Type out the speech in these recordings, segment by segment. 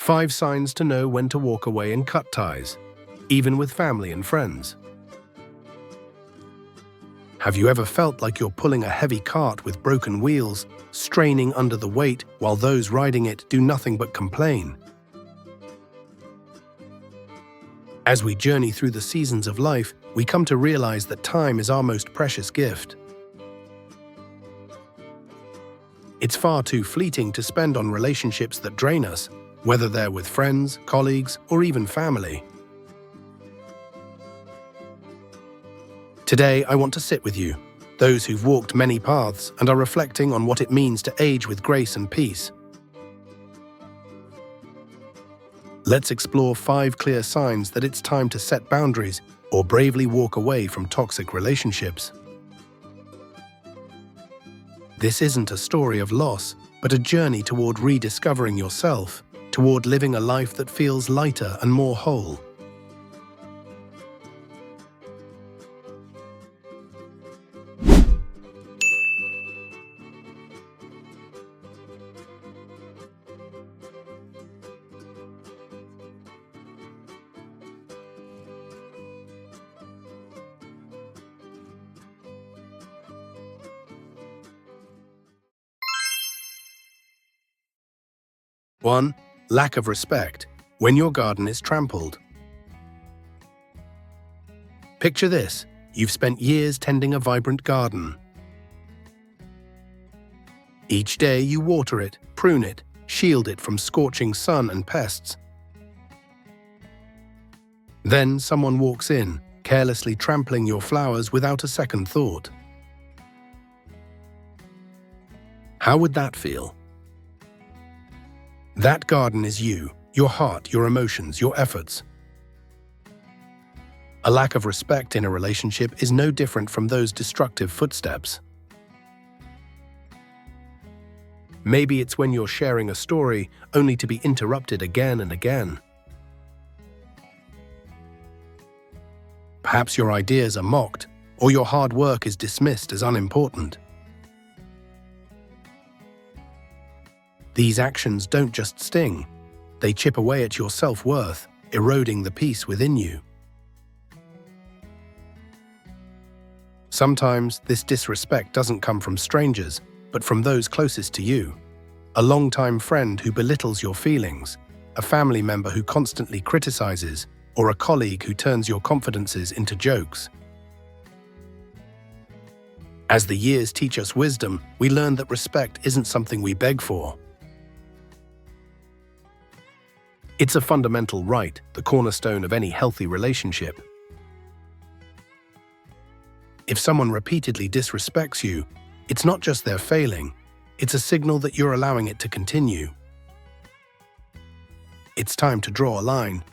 5 signs to know when to walk away and cut ties, even with family and friends. Have you ever felt like you're pulling a heavy cart with broken wheels, straining under the weight while those riding it do nothing but complain? As we journey through the seasons of life, we come to realize that time is our most precious gift. It's far too fleeting to spend on relationships that drain us, whether they're with friends, colleagues, or even family. Today, I want to sit with you, those who've walked many paths and are reflecting on what it means to age with grace and peace. Let's explore 5 clear signs that it's time to set boundaries or bravely walk away from toxic relationships. This isn't a story of loss, but a journey toward rediscovering yourself, toward living a life that feels lighter and more whole. One, lack of respect when your garden is trampled. Picture this: you've spent years tending a vibrant garden. Each day you water it, prune it, shield it from scorching sun and pests. Then someone walks in, carelessly trampling your flowers without a second thought. How would that feel? That garden is you, your heart, your emotions, your efforts. A lack of respect in a relationship is no different from those destructive footsteps. Maybe it's when you're sharing a story only to be interrupted again and again. Perhaps your ideas are mocked, or your hard work is dismissed as unimportant. These actions don't just sting, they chip away at your self-worth, eroding the peace within you. Sometimes this disrespect doesn't come from strangers, but from those closest to you. A longtime friend who belittles your feelings, a family member who constantly criticizes, or a colleague who turns your confidences into jokes. As the years teach us wisdom, we learn that respect isn't something we beg for. It's a fundamental right, the cornerstone of any healthy relationship. If someone repeatedly disrespects you, it's not just their failing, it's a signal that you're allowing it to continue. It's time to draw a line.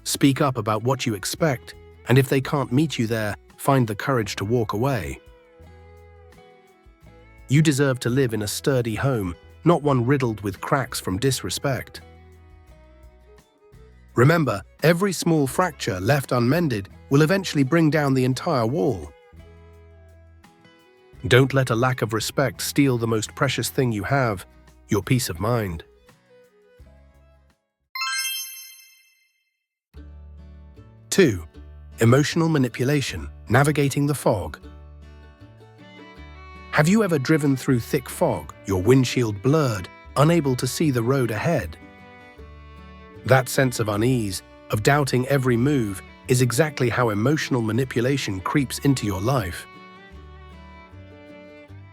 Speak up about what you expect, and if they can't meet you there, find the courage to walk away. You deserve to live in a sturdy home, not one riddled with cracks from disrespect. Remember, every small fracture left unmended will eventually bring down the entire wall. Don't let a lack of respect steal the most precious thing you have, your peace of mind. 2. Emotional manipulation, navigating the fog. Have you ever driven through thick fog, your windshield blurred, unable to see the road ahead? That sense of unease, of doubting every move, is exactly how emotional manipulation creeps into your life.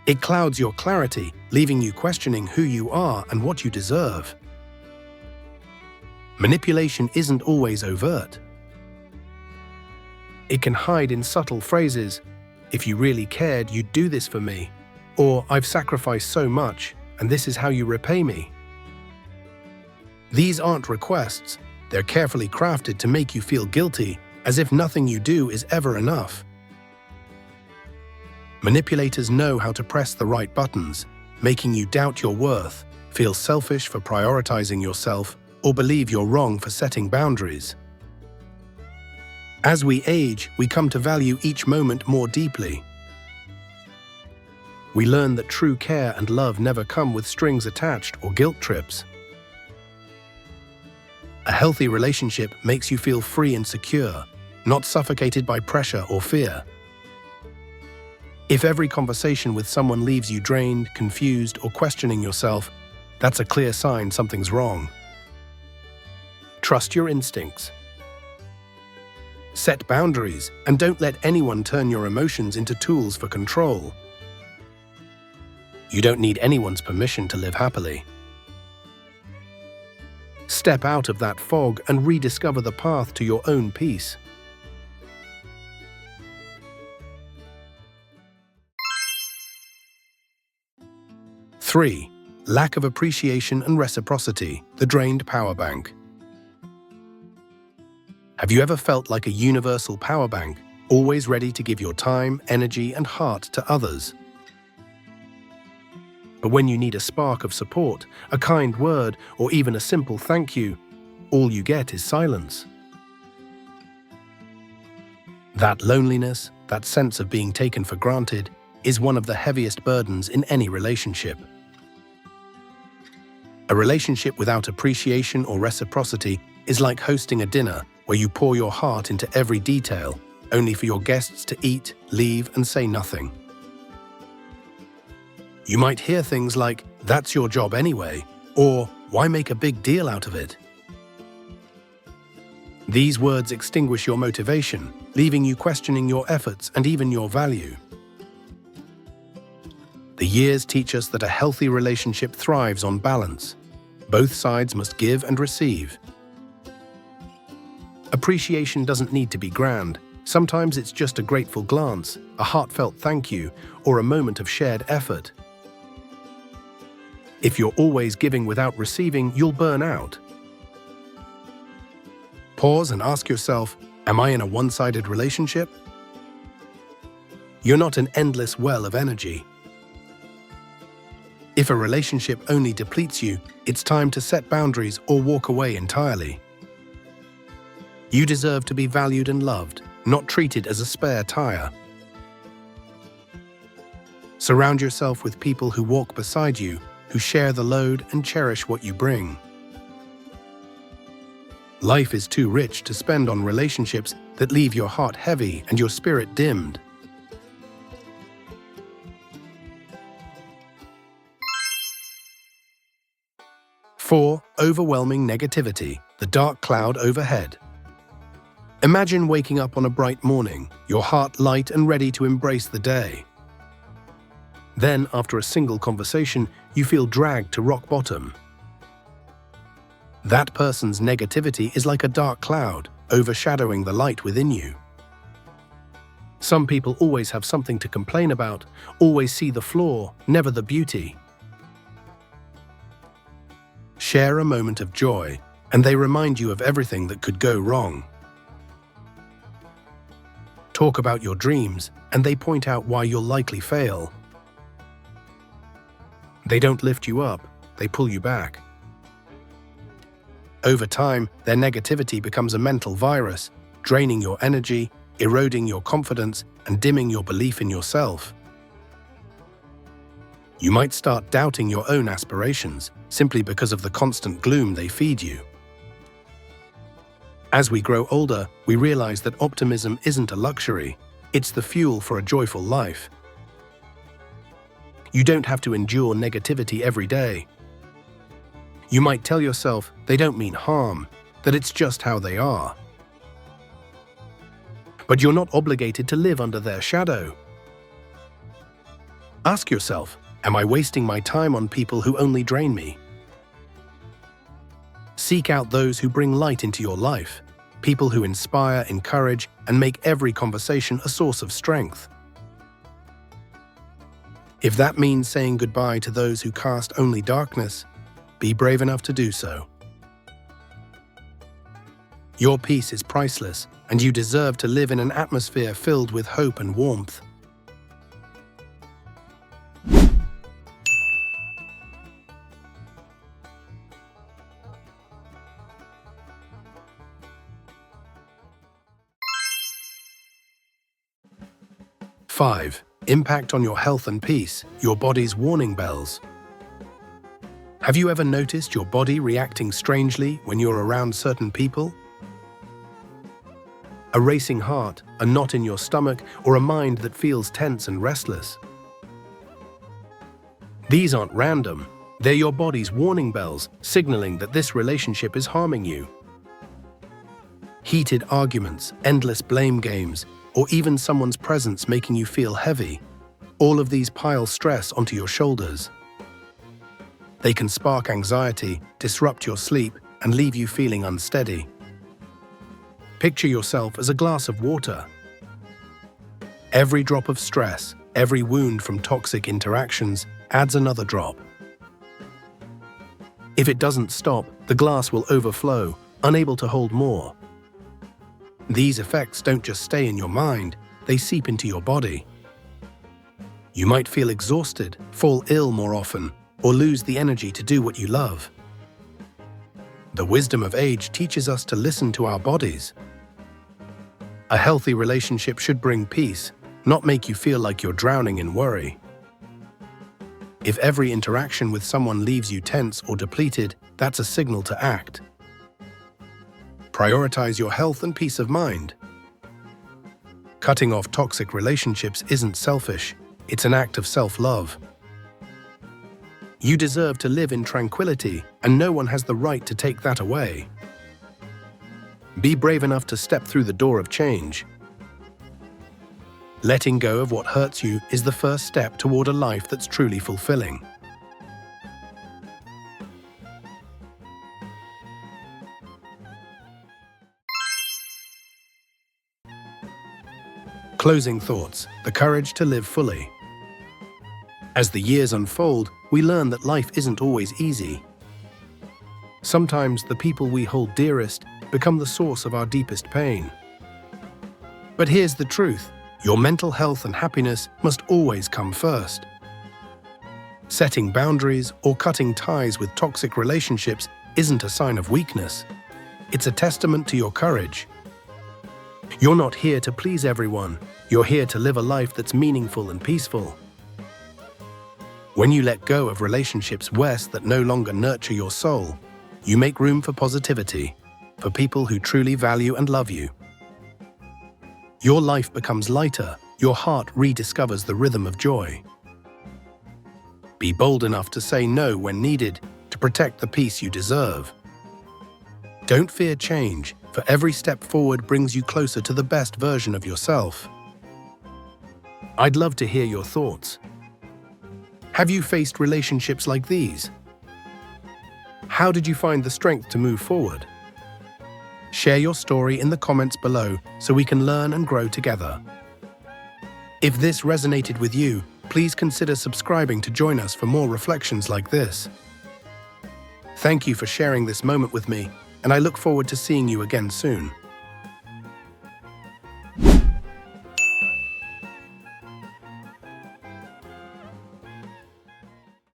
It clouds your clarity, leaving you questioning who you are and what you deserve. Manipulation isn't always overt. It can hide in subtle phrases: "If you really cared, you'd do this for me," or "I've sacrificed so much, and this is how you repay me." These aren't requests, they're carefully crafted to make you feel guilty, as if nothing you do is ever enough. Manipulators know how to press the right buttons, making you doubt your worth, feel selfish for prioritizing yourself, or believe you're wrong for setting boundaries. As we age, we come to value each moment more deeply. We learn that true care and love never come with strings attached or guilt trips. A healthy relationship makes you feel free and secure, not suffocated by pressure or fear. If every conversation with someone leaves you drained, confused, or questioning yourself, that's a clear sign something's wrong. Trust your instincts. Set boundaries and don't let anyone turn your emotions into tools for control. You don't need anyone's permission to live happily. Step out of that fog and rediscover the path to your own peace. Three, lack of appreciation and reciprocity, the drained power bank. Have you ever felt like a universal power bank, always ready to give your time, energy, and heart to others? But when you need a spark of support, a kind word, or even a simple thank you, all you get is silence. That loneliness, that sense of being taken for granted, is one of the heaviest burdens in any relationship. A relationship without appreciation or reciprocity is like hosting a dinner where you pour your heart into every detail, only for your guests to eat, leave, and say nothing. You might hear things like, "That's your job anyway," or "Why make a big deal out of it?" These words extinguish your motivation, leaving you questioning your efforts and even your value. The years teach us that a healthy relationship thrives on balance. Both sides must give and receive. Appreciation doesn't need to be grand. Sometimes it's just a grateful glance, a heartfelt thank you, or a moment of shared effort. If you're always giving without receiving, you'll burn out. Pause and ask yourself, am I in a one-sided relationship? You're not an endless well of energy. If a relationship only depletes you, it's time to set boundaries or walk away entirely. You deserve to be valued and loved, not treated as a spare tire. Surround yourself with people who walk beside you, who share the load and cherish what you bring. Life is too rich to spend on relationships that leave your heart heavy and your spirit dimmed. Four, overwhelming negativity, the dark cloud overhead. Imagine waking up on a bright morning, your heart light and ready to embrace the day. Then, after a single conversation, you feel dragged to rock bottom. That person's negativity is like a dark cloud, overshadowing the light within you. Some people always have something to complain about, always see the flaw, never the beauty. Share a moment of joy, and they remind you of everything that could go wrong. Talk about your dreams, and they point out why you'll likely fail. They don't lift you up, they pull you back. Over time, their negativity becomes a mental virus, draining your energy, eroding your confidence, and dimming your belief in yourself. You might start doubting your own aspirations, simply because of the constant gloom they feed you. As we grow older, we realize that optimism isn't a luxury, it's the fuel for a joyful life. You don't have to endure negativity every day. You might tell yourself they don't mean harm, that it's just how they are. But you're not obligated to live under their shadow. Ask yourself, am I wasting my time on people who only drain me? Seek out those who bring light into your life, people who inspire, encourage, and make every conversation a source of strength. If that means saying goodbye to those who cast only darkness, be brave enough to do so. Your peace is priceless, and you deserve to live in an atmosphere filled with hope and warmth. Five, impact on your health and peace, your body's warning bells. Have you ever noticed your body reacting strangely when you're around certain people? A racing heart, a knot in your stomach, or a mind that feels tense and restless? These aren't random. They're your body's warning bells, signaling that this relationship is harming you. Heated arguments, endless blame games, or even someone's presence making you feel heavy, all of these pile stress onto your shoulders. They can spark anxiety, disrupt your sleep, and leave you feeling unsteady. Picture yourself as a glass of water. Every drop of stress, every wound from toxic interactions adds another drop. If it doesn't stop, the glass will overflow, unable to hold more. These effects don't just stay in your mind, they seep into your body. You might feel exhausted, fall ill more often, or lose the energy to do what you love. The wisdom of age teaches us to listen to our bodies. A healthy relationship should bring peace, not make you feel like you're drowning in worry. If every interaction with someone leaves you tense or depleted, that's a signal to act. Prioritize your health and peace of mind. Cutting off toxic relationships isn't selfish, it's an act of self-love. You deserve to live in tranquility, and no one has the right to take that away. Be brave enough to step through the door of change. Letting go of what hurts you is the first step toward a life that's truly fulfilling. Closing thoughts, the courage to live fully. As the years unfold, we learn that life isn't always easy. Sometimes the people we hold dearest become the source of our deepest pain. But here's the truth. Your mental health and happiness must always come first. Setting boundaries or cutting ties with toxic relationships isn't a sign of weakness. It's a testament to your courage. You're not here to please everyone. You're here to live a life that's meaningful and peaceful. When you let go of relationships that no longer nurture your soul, you make room for positivity, for people who truly value and love you. Your life becomes lighter, your heart rediscovers the rhythm of joy. Be bold enough to say no when needed, to protect the peace you deserve. Don't fear change, for every step forward brings you closer to the best version of yourself. I'd love to hear your thoughts. Have you faced relationships like these? How did you find the strength to move forward? Share your story in the comments below so we can learn and grow together. If this resonated with you, please consider subscribing to join us for more reflections like this. Thank you for sharing this moment with me, and I look forward to seeing you again soon.